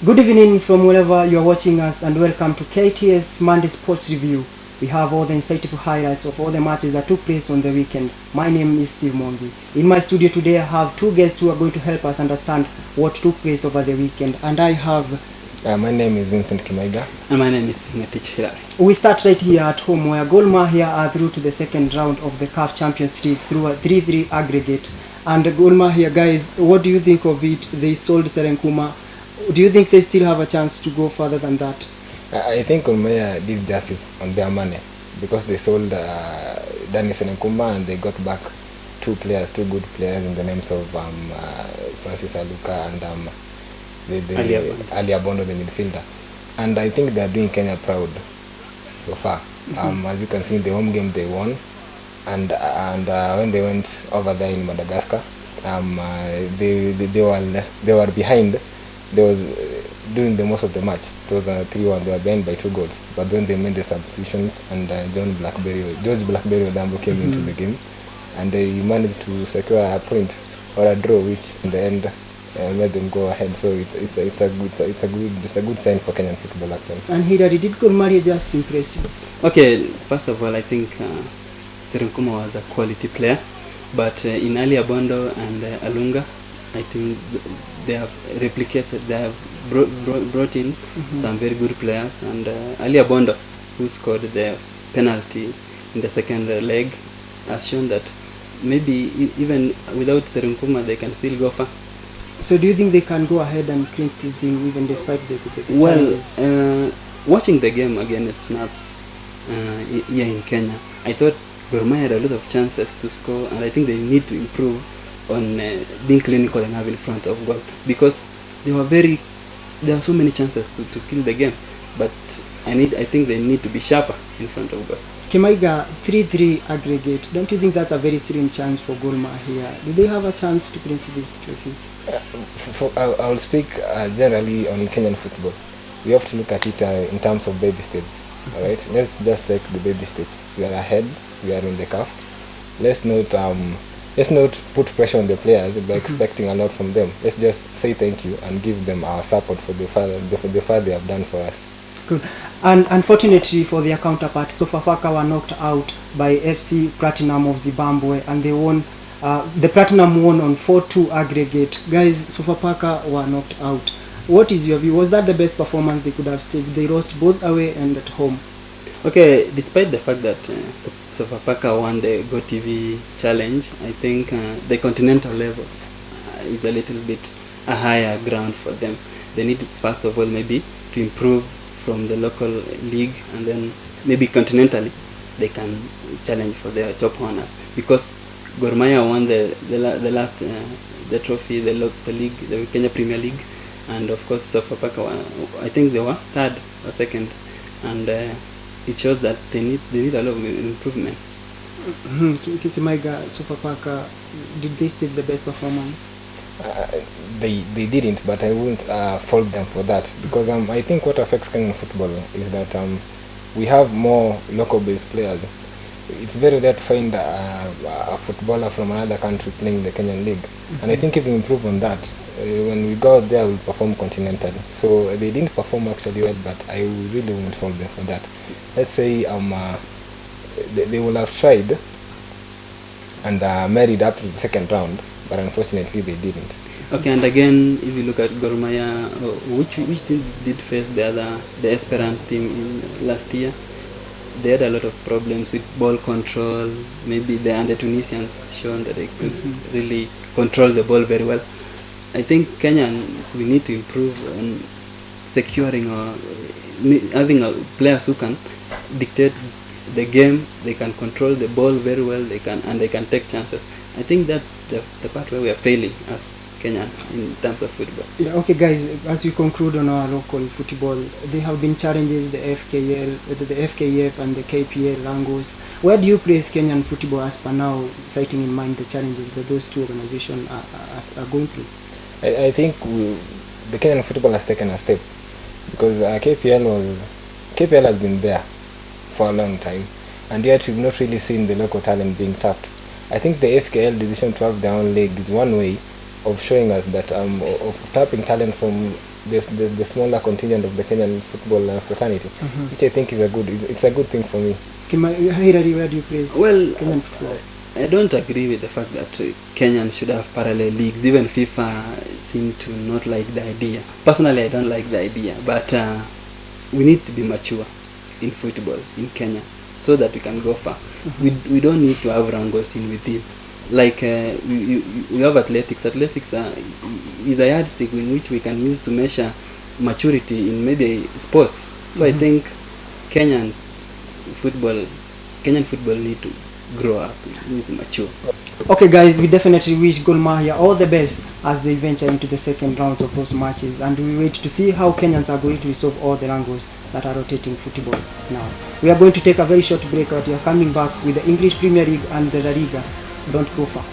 Good evening from wherever you are watching us, and welcome to KTS Monday Sports Review. We have all the insightful highlights of all the matches that took place on the weekend. My name is Steve Mongi. In my studio today I have two guests who are going to help us understand what took place over the weekend, and I have... My name is Vincent Kimaiga. And my name is Ngetich Hilary. We start right here at home, where Gor Mahia are through to the second round of the CAF Champions League through a 3-3 aggregate. And Gor Mahia, guys, what do you think of it? They sold Serenkuma. Do you think they still have a chance to go further than that? I think Gor Mahia did justice on their money because they sold Danny Serenkuma and they got back two good players in the names of Francis Aluka and Ali Abondo, the midfielder. And I think they are doing Kenya proud so far. As you can see in the home game they won, and when they went over there in Madagascar, they were behind. They was doing the most of the match. It was 3-1. They were behind by 2 goals, but then they made the substitutions, and George Blackberry Odambo came into the game, and they managed to secure a point or a draw, which in the end made them go ahead. So it's a good sign for Kenyan football actually. And Hilary, did Gor Mahia just impress you? Okay, first of all, I think Serenkuma was a quality player, but in Ali Abondo and Alunga, I think they have replicated, they have brought in some very good players, and Ali Abondo, who scored the penalty in the second leg, has shown that maybe even without Serenkuma they can still go far. So do you think they can go ahead and clinch this thing even despite the challenges? Well, watching the game against Snaps here in Kenya, I thought Gor Mahia had a lot of chances to score, and I think they need to improve on being clinical enough in front of goal, because there are so many chances to kill the game, but I think they need to be sharper in front of goal. Kimaiga, 3-3 aggregate. Don't you think that's a very slim chance for Gor Mahia? Do they have a chance to clinch this trophy? I will speak generally on Kenyan football. We have to look at it in terms of baby steps. All right, let's just take the baby steps. We are ahead. We are in the CAF. Let's not put pressure on the players by expecting a lot from them. Let's just say thank you and give them our support for the far they have done for us. Good. And unfortunately for their counterpart, Sofapaka were knocked out by FC Platinum of Zimbabwe, and they won. The Platinum won on 4-2 aggregate. Guys, Sofapaka were knocked out. What is your view? Was that the best performance they could have staged? They lost both away and at home. Okay, despite the fact that Sofapaka won the GoTV challenge, I think the continental level is a little bit a higher ground for them. They need, first of all, maybe to improve from the local league, and then maybe continentally they can challenge for their top honors, because Gor Mahia won the last the trophy, the league, the Kenya Premier League, and of course Sofapaka I think they were third or second, and it shows that they need a lot of improvement. Kimaiga, Sofapaka, did they stage the best performance? They didn't, but I wouldn't fault them for that, because I think what affects Kenyan football is that we have more local-based players. It's very rare to find a footballer from another country playing the Kenyan league, and I think if we improve on that, when we go out there, we'll perform continentally. So they didn't perform actually well, but I really wouldn't fault them for that. Let's say they will have tried and married up to the second round, but unfortunately they didn't. Okay, and again, if you look at Gor Mahia, which team did face the Esperance team in last year, they had a lot of problems with ball control. Maybe the Tunisians shown that they could really control the ball very well. I think Kenyans, we need to improve on securing or having players who can dictate the game. They can control the ball very well. They can take chances. I think that's the part where we are failing as Kenyans in terms of football. Yeah, okay guys, as we conclude on our local football, there have been challenges, the FKF and the KPL Langos. Where do you place Kenyan football as per now, citing in mind the challenges that those two organizations are going through? I think the Kenyan football has taken a step, because KPL has been there for a long time, and yet we've not really seen the local talent being tapped. I think the FKL decision to have their own league is one way of showing us that of tapping talent from the smaller contingent of the Kenyan football fraternity, which I think is it's a good thing for me. Hilary, where do you place Kenyan football? I don't agree with the fact that Kenyans should have parallel leagues. Even FIFA seem to not like the idea. Personally, I don't like the idea, but we need to be mature in football in Kenya so that we can go far. We don't need to have wrangles in within. Like we have athletics. Athletics is a yardstick in which we can use to measure maturity in maybe sports. So I think Kenyan football need to grow up, need to mature. Okay guys, we definitely wish Gor Mahia all the best as they venture into the second round of those matches, and we wait to see how Kenyans are going to resolve all the wrangles that are rotating football now. We are going to take a very short break, but we are coming back with the English Premier League and the La Liga. Don't go far.